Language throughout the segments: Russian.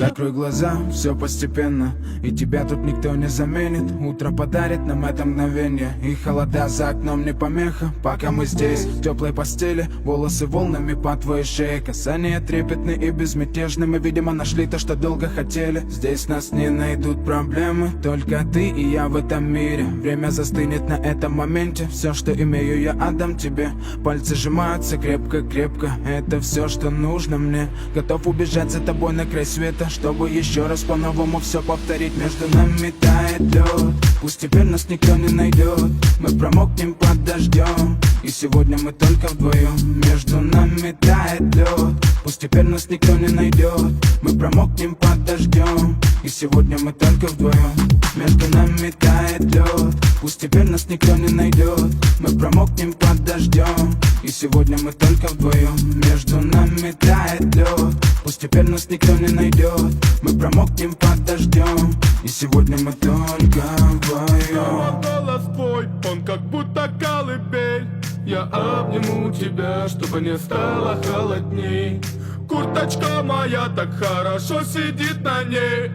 Закрой глаза, все постепенно, и тебя тут никто не заменит. Утро подарит нам это мгновение, и холода за окном не помеха. Пока мы здесь, в теплой постели, волосы волнами по твоей шее. Касания трепетны и безмятежны, мы, видимо, нашли то, что долго хотели. Здесь нас не найдут проблемы, только ты и я в этом мире. Время застынет на этом моменте, все, что имею, я отдам тебе. Пальцы сжимаются крепко-крепко, это все, что нужно мне. Готов убежать за тобой на край света, чтобы еще раз по-новому все повторить. Между нами тает лед, пусть теперь нас никто не найдет. Мы промокнем под дождем, и сегодня мы только вдвоем. Между нами тает лед, пусть теперь нас никто не найдет. Мы промокнем под дождем, и сегодня мы только вдвоем. Между нами тает лед, пусть теперь нас никто не найдет. Мы промокнем под дождем, и сегодня мы только вдвоем. Между нами тает лед, пусть теперь нас никто не найдет. Мы промокнем под дождем, и сегодня мы только вдвоем. Голос твой, он как будто колыбель. Я обниму тебя, чтобы не стало холодней. Курточка моя так хорошо сидит на ней.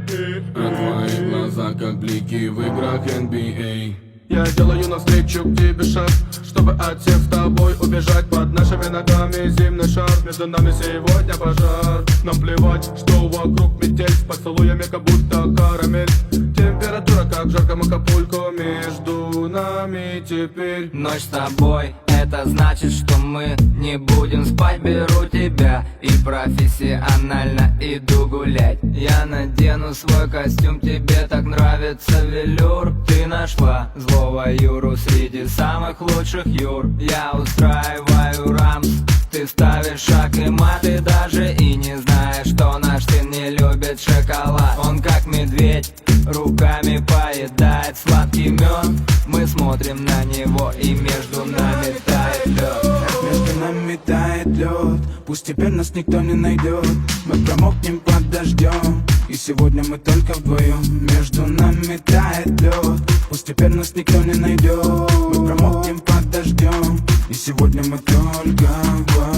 А твои глаза как блики в играх NBA. Я делаю навстречу к тебе шаг, чтобы от всех с тобой убежать. Под нашими ногами зимний шар, между нами сегодня пожар. Нам плевать, что вокруг метель, с поцелуями как будто карамель. Температура как в жарком Акапулько, между нами теперь ночь с тобой, это значит, что мы не будем спать. Беру тебя и профессионально иду гулять. Я надену свой костюм, тебе так нравится велюр. Ты нашла злого Юру среди самых лучших Юр. Я устраиваю рамс, ты ставишь шаг и мат. Ты даже и не знаешь, что наш сын не любит шоколад. Он как медведь, руками поедает сладкий мед. Мы смотрим на него, и между нами тает лед. Между нами тает лед, пусть теперь нас никто не найдет. Мы промокнем под дождем, и сегодня мы только вдвоем. Между нами тает лед, пусть теперь нас никто не найдет. Мы промокнем под дождем, и сегодня мы только вдвоем.